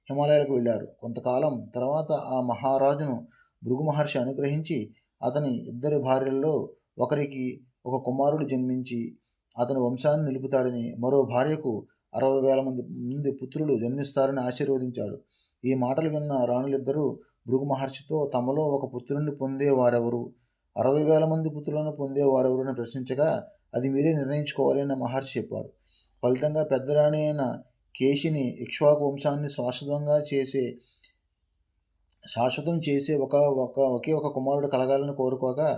హిమాలయాలకు వెళ్ళారు. కొంతకాలం తర్వాత ఆ మహారాజును భృగు మహర్షి అనుగ్రహించి అతని 2 భార్యల్లో ఒకరికి ఒక కుమారుడు జన్మించి అతని వంశాన్ని నిలుపుతాడని, మరో భార్యకు 60,000 మంది పుత్రులు జన్మిస్తారని ఆశీర్వదించాడు. ఈ మాటలు విన్న రాణులిద్దరూ భృగు మహర్షితో తమలో ఒక పుత్రుడిని పొందేవారెవరు, 60,000 మంది పుత్రులను పొందేవారెవరు అని ప్రశ్నించగా, అది మీరే నిర్ణయించుకోవాలని మహర్షి చెప్పాడు. ఫలితంగా పెద్దరాణి అయిన కేశిని ఇక్ష్వాకు వంశాన్ని శాశ్వతం చేసే ఒకే ఒక కుమారుడు కలగాలని కోరుకోగా,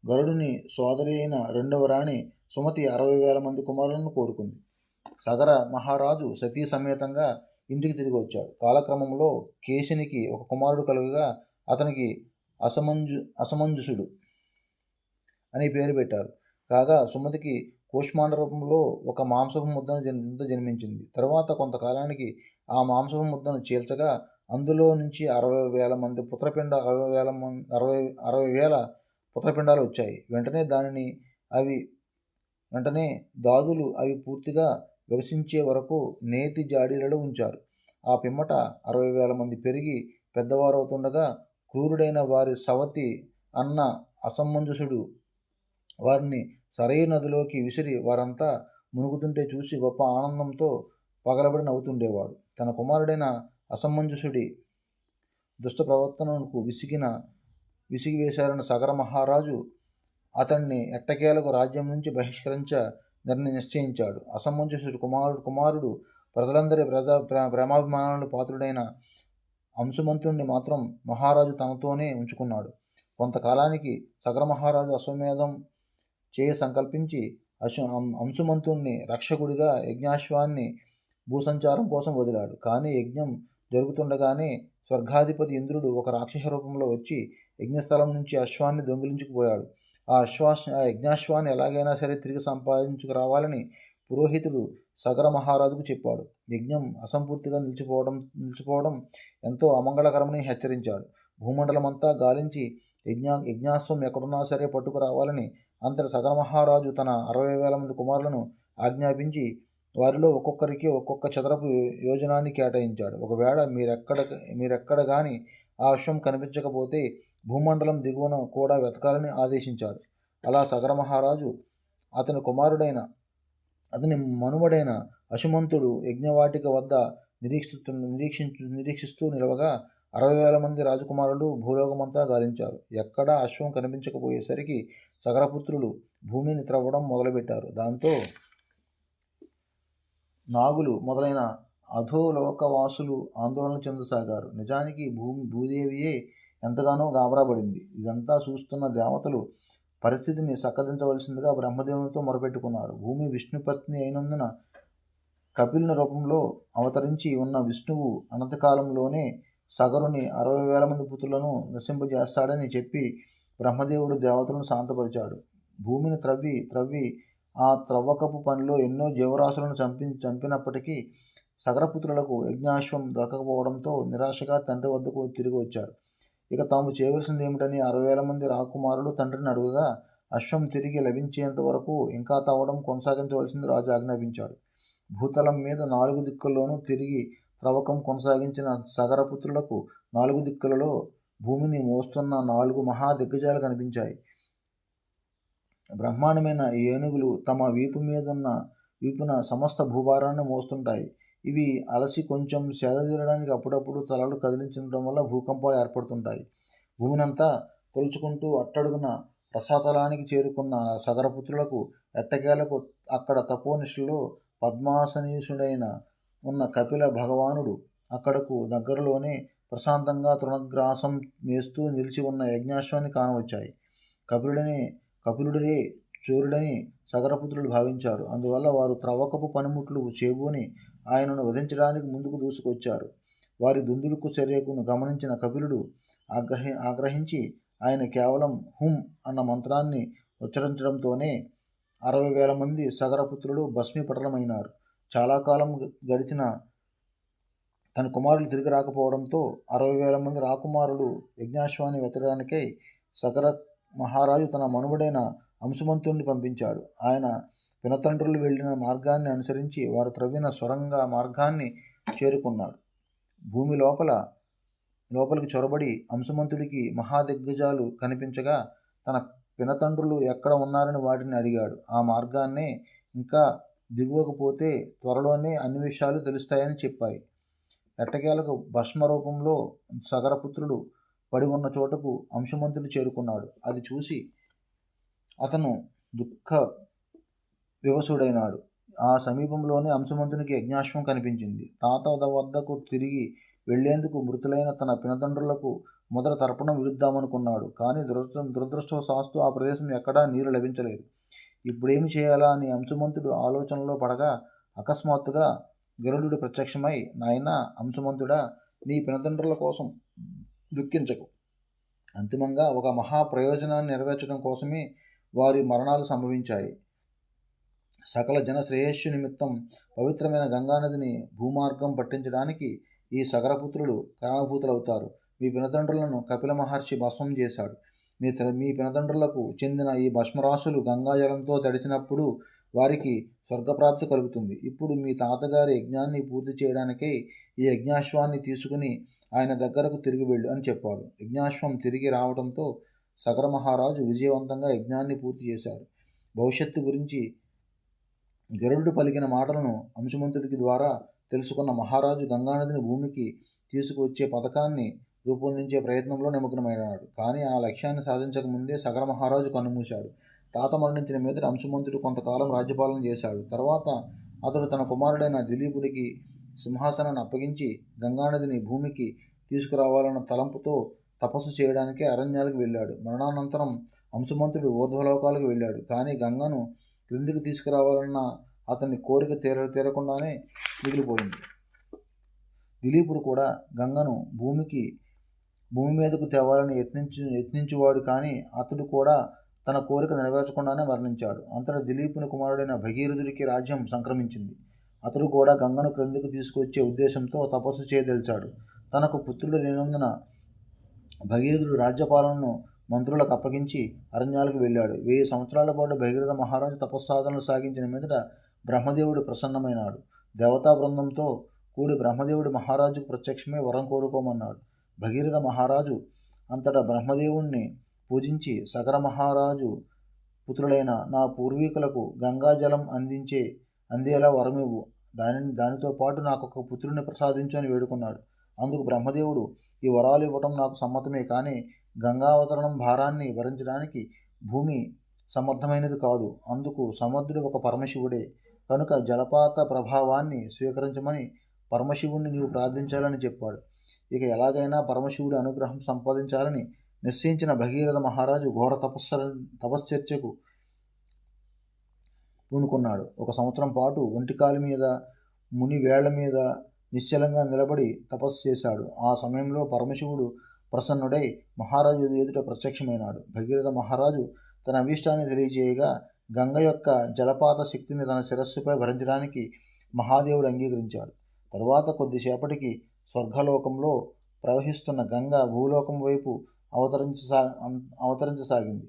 గరుడుని సోదరి అయిన 2వ రాణి సుమతి 60,000 మంది కుమారులను కోరుకుంది. సగర మహారాజు సతీ సమేతంగా ఇంటికి తిరిగి వచ్చాడు. కాలక్రమంలో కేశినికి ఒక కుమారుడు కలుగగా అతనికి అసమంజసుడు అని పేరు పెట్టారు. కాగా సుమతికి కూష్మాండ రూపంలో ఒక మాంసపు ముద్ద జన్మించింది. తరువాత కొంతకాలానికి ఆ మాంసపు ముద్దను చీల్చగా అందులో నుంచి 60,000 మంది 60,000 పుత్రపిండాలు వచ్చాయి. వెంటనే దాదులు అవి పూర్తిగా వికసించే వరకు నేతి జాడీలలో ఉంచారు. ఆ పిమ్మట 60,000 మంది పెరిగి పెద్దవారవుతుండగా క్రూరుడైన వారి సవతి అన్న అసమంజసుడు వారిని సరైన నదిలోకి విసిరి వారంతా మునుగుతుంటే చూసి గొప్ప ఆనందంతో పగలబడి నవ్వుతుండేవాడు. తన కుమారుడైన అసమంజసుడి దుష్ట ప్రవర్తనకు విసిగివేశారన్న సగర మహారాజు అతన్ని ఎట్టకేలకు రాజ్యం నుంచి బహిష్కరించ నిశ్చయించాడు. అసమంజసుడు కుమారుడు ప్రజలందరి ప్రేమాభిమానాలకు పాత్రుడైన అంశుమంతుణ్ణి మాత్రం మహారాజు తనతోనే ఉంచుకున్నాడు. కొంతకాలానికి సగర మహారాజు అశ్వమేధం సంకల్పించి అంశుమంతుణ్ణి రక్షకుడిగా యజ్ఞాశ్వాన్ని భూసంచారం కోసం వదిలాడు. కానీ యజ్ఞం జరుగుతుండగానే స్వర్గాధిపతి ఇంద్రుడు ఒక రాక్షస రూపంలో వచ్చి యజ్ఞస్థలం నుంచి అశ్వాన్ని దొంగిలించుకుపోయాడు. ఆ యజ్ఞాశ్వాన్ని ఎలాగైనా సరే తిరిగి సంపాదించుకురావాలని పురోహితుడు సగర మహారాజుకు చెప్పాడు. యజ్ఞం అసంపూర్తిగా నిలిచిపోవడం ఎంతో అమంగళకరమని హెచ్చరించాడు. భూమండలమంతా గాలించి యజ్ఞాశ్వం ఎక్కడున్నా సరే పట్టుకురావాలని అంతటి సగర మహారాజు తన 60,000 మంది కుమారులను ఆజ్ఞాపించి వారిలో ఒక్కొక్కరికి ఒక్కొక్క చదరపు యోజనాన్ని కేటాయించాడు. ఒకవేళ మీరెక్కడ గాని ఆ అశ్వం కనిపించకపోతే భూమండలం దిగువన కూడా వెతకాలని ఆదేశించాడు. అలా సగర మహారాజు అతని మనుమడైన అశుమంతుడు యజ్ఞవాటిక వద్ద నిరీక్షిస్తూ నిలవగా 60,000 మంది రాజకుమారులు భూలోకమంతా గాలించారు. ఎక్కడా అశ్వం కనిపించకపోయేసరికి సగరపుత్రులు భూమిని త్రవ్వడం మొదలుపెట్టారు. దాంతో నాగులు మొదలైన అధోలోకవాసులు ఆందోళన చెందసాగారు. నిజానికి భూదేవియే ఎంతగానో గాబరాపడింది. ఇదంతా చూస్తున్న దేవతలు పరిస్థితిని చక్కదించవలసిందిగా బ్రహ్మదేవునితో మొరపెట్టుకున్నారు. భూమి విష్ణుపత్ని అయినందున కపిలుని రూపంలో అవతరించి ఉన్న విష్ణువు అనంతకాలంలోనే సగరుని 60,000 మంది పుత్రులను నశింపజేస్తాడని చెప్పి బ్రహ్మదేవుడు దేవతలను శాంతపరిచాడు. భూమిని త్రవ్వి ఆ త్రవ్వకపు పనిలో ఎన్నో జీవరాశులను చంపినప్పటికీ సగరపుత్రులకు యజ్ఞాశ్వం దొరకకపోవడంతో నిరాశగా తండ్రి వద్దకు తిరిగి వచ్చారు. ఇక తాము చేయవలసింది ఏమిటని 60,000 మంది రాకుమారులు తండ్రిని అడుగగా అశ్వం తిరిగి లభించేంత వరకు ఇంకా తవ్వడం కొనసాగించవలసింది రాజు ఆజ్ఞాపించాడు. భూతలం మీద 4 దిక్కుల్లోనూ తిరిగి త్రవ్వకం కొనసాగించిన సగరపుత్రులకు 4 దిక్కులలో భూమిని మోస్తున్న 4 మహా దిగ్గజాలు కనిపించాయి. బ్రహ్మాండమైన ఏనుగులు తమ వీపున సమస్త భూభారాన్ని మోస్తుంటాయి. ఇవి అలసి కొంచెం సేదతీరడానికి అప్పుడప్పుడు తలలు కదిలించడం వల్ల భూకంపాలు ఏర్పడుతుంటాయి. భూమినంతా తొలుచుకుంటూ అట్టడుగున రసాతలానికి చేరుకున్న సగరపుత్రులకు ఎట్టకేలకు అక్కడ తపోనిష్ఠలో పద్మాసనీసుడైన ఉన్న కపిల భగవానుడు అక్కడకు దగ్గరలోనే ప్రశాంతంగా తృణగ్రాసం మేస్తూ నిలిచి ఉన్న యజ్ఞాశ్వాన్ని కానవచ్చాయి. కపిలుడే చోరుడని సగరపుత్రులు భావించారు. అందువల్ల వారు త్రవ్వకపు పనిముట్లు చేబూని ఆయనను వధించడానికి ముందుకు దూసుకొచ్చారు. వారి దుందుడుకు చర్యను గమనించిన కపిలుడు ఆగ్రహించి ఆయన కేవలం హుం అన్న మంత్రాన్ని ఉచ్చరించడంతోనే 60,000 మంది సగరపుత్రులు భస్మీపటలమైనారు. చాలా కాలం గడిచిన తన కుమారులు తిరిగి రాకపోవడంతో 60,000 మంది రాకుమారులు యజ్ఞాశ్వాన్ని వెతకడానికై సగర మహారాజు తన మనుమడైన అంశుమంతుణ్ణి పంపించాడు. ఆయన పినతండ్రులు వెళ్ళిన మార్గాన్ని అనుసరించి వారు త్రవ్విన సొరంగ మార్గాన్ని చేరుకున్నాడు. భూమి లోపలికి చొరబడి అంశుమంతుడికి మహాదిగ్గజాలు కనిపించగా తన పినతండ్రులు ఎక్కడ ఉన్నారని వాటిని అడిగాడు. ఆ మార్గాన్నే ఇంకా దిగువకపోతే త్వరలోనే అన్ని విషయాలు తెలుస్తాయని చెప్పాయి. ఎట్టకేలకు భస్మ రూపంలో సగరపుత్రుడు పడి ఉన్న చోటకు అంశుమంతుడు చేరుకున్నాడు. అది చూసి అతను దుఃఖ వివసుడైనాడు. ఆ సమీపంలోనే అంశుమంతునికి యజ్ఞాశ్వం కనిపించింది. తాత వద్దకు తిరిగి వెళ్లేందుకు మృతులైన తన పినతండ్రులకు మొదట తర్పణం విడుద్దామనుకున్నాడు. కానీ దురదృష్టవశాత్తు ఆ ప్రదేశం ఎక్కడా నీరు లభించలేదు. ఇప్పుడేమి చేయాలా అని అంశుమంతుడు ఆలోచనలో పడగా అకస్మాత్తుగా గరుడుడు ప్రత్యక్షమై, నాయనా అంశుమంతుడా, నీ పినతండ్రుల కోసం దుఃఖించకు. అంతిమంగా ఒక మహా ప్రయోజనాన్ని నెరవేర్చడం కోసమే వారి మరణాలు సంభవించాయి. సకల జన శ్రేయస్సు నిమిత్తం పవిత్రమైన గంగానదిని భూమార్గం పట్టించడానికి ఈ సగరపుత్రులు కారణభూతులవుతారు. మీ పినతండ్రులను కపిల మహర్షి భస్మం చేశాడు. మీ పినతండ్రులకు చెందిన ఈ భస్మరాశులు గంగాజలంతో తడిచినప్పుడు వారికి స్వర్గప్రాప్తి కలుగుతుంది. ఇప్పుడు మీ తాతగారి యజ్ఞాన్ని పూర్తి చేయడానికై ఈ యజ్ఞాశ్వాన్ని తీసుకుని ఆయన దగ్గరకు తిరిగి వెళ్ళు అని చెప్పాడు. యజ్ఞాశ్వం తిరిగి రావడంతో సగర మహారాజు విజయవంతంగా యజ్ఞాన్ని పూర్తి చేశాడు. భవిష్యత్తు గురించి గరుడు పలికిన మాటలను అంశుమంతుడికి ద్వారా తెలుసుకున్న మహారాజు గంగానదిని భూమికి తీసుకువచ్చే పథకాన్ని రూపొందించే ప్రయత్నంలో నిమగ్నమైనాడు. కానీ ఆ లక్ష్యాన్ని సాధించకముందే సగర మహారాజు కన్నుమూశాడు. తాత మరణించిన మీదట అంశుమంతుడు కొంతకాలం రాజ్యపాలన చేశాడు. తర్వాత అతడు తన కుమారుడైన దిలీపుడికి సింహాసనాన్ని అప్పగించి గంగానదిని భూమికి తీసుకురావాలన్న తలంపుతో తపస్సు చేయడానికి అరణ్యాలకు వెళ్ళాడు. మరణానంతరం అంశుమంతుడు ఊర్ధ్వలోకాలకు వెళ్ళాడు. కానీ గంగను క్రిందికి తీసుకురావాలన్న అతని కోరిక తీరకుండానే మిగిలిపోయింది. దిలీపుడు కూడా గంగను భూమి మీదకు తేవాలని యత్నించువాడు. కానీ అతడు కూడా తన కోరిక నెరవేర్చకుండానే మరణించాడు. అంతటా దిలీపుని కుమారుడైన భగీరథుడికి రాజ్యం సంక్రమించింది. అతడు కూడా గంగను క్రిందికి తీసుకువచ్చే ఉద్దేశంతో తపస్సు చేయదలిచాడు. తనకు పుత్రుడు లేనందున భగీరథుడు రాజ్యపాలనను మంత్రులకు అప్పగించి అరణ్యాలకు వెళ్ళాడు. 1000 సంవత్సరాల పాటు భగీరథ మహారాజు తపస్సాధనలు సాగించిన మీదట బ్రహ్మదేవుడు ప్రసన్నమైనాడు. దేవతా బృందంతో కూడి బ్రహ్మదేవుడు మహారాజుకు ప్రత్యక్షమై వరం కోరుకోమన్నాడు. భగీరథ మహారాజు అంతటా బ్రహ్మదేవుణ్ణి పూజించి సగర మహారాజు పుత్రులైన నా పూర్వీకులకు గంగాజలం అందేలా వరమివ్వు, దానితో పాటు నాకు ఒక పుత్రుని ప్రసాదించు అని వేడుకున్నాడు. అందుకు బ్రహ్మదేవుడు ఈ వరాలు ఇవ్వటం నాకు సమ్మతమే, కానీ గంగావతరణం భారాన్ని భరించడానికి భూమి సమర్థమైనది కాదు. అందుకు సమర్థుడు ఒక పరమశివుడే. కనుక జలపాత ప్రభావాన్ని స్వీకరించమని పరమశివుణ్ణి నీవు ప్రార్థించాలని చెప్పాడు. ఇక ఎలాగైనా పరమశివుడి అనుగ్రహం సంపాదించాలని నిశ్చయించిన భగీరథ మహారాజు ఘోర తపశ్చర్చకు పూనుకున్నాడు. 1 సంవత్సరం పాటు ఒంటికాలి మీద ముని వేళ్ల మీద నిశ్చలంగా నిలబడి తపస్సు చేశాడు. ఆ సమయంలో పరమశివుడు ప్రసన్నుడై మహారాజు ఎదుట ప్రత్యక్షమైనాడు. భగీరథ మహారాజు తన అభీష్టాన్ని తెలియజేయగా గంగ యొక్క జలపాత శక్తిని తన శిరస్సుపై భరించడానికి మహాదేవుడు అంగీకరించాడు. తరువాత కొద్దిసేపటికి స్వర్గలోకంలో ప్రవహిస్తున్న గంగ భూలోకం వైపు అవతరించసాగింది.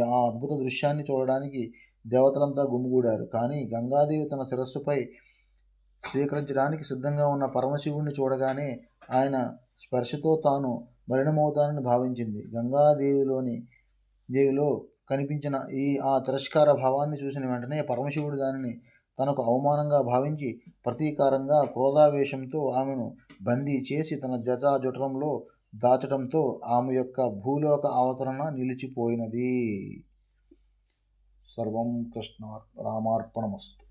ఆ అద్భుత దృశ్యాన్ని చూడడానికి దేవతలంతా గుమిగూడారు. కానీ గంగాదేవి తన శిరస్సుపై స్వీకరించడానికి సిద్ధంగా ఉన్న పరమశివుణ్ణి చూడగానే ఆయన స్పర్శతో తాను మలినమవుతానని భావించింది. దేవిలో కనిపించిన ఆ తిరస్కార భావాన్ని చూసిన వెంటనే పరమశివుడు దానిని తనకు అవమానంగా భావించి ప్రతీకారంగా క్రోధావేశంతో ఆమెను బందీ చేసి తన జటాజుటంలో దాచడంతో ఆమె యొక్క భూలోక అవతరణ నిలిచిపోయినది. సర్వం కృష్ణార్పణమస్తు.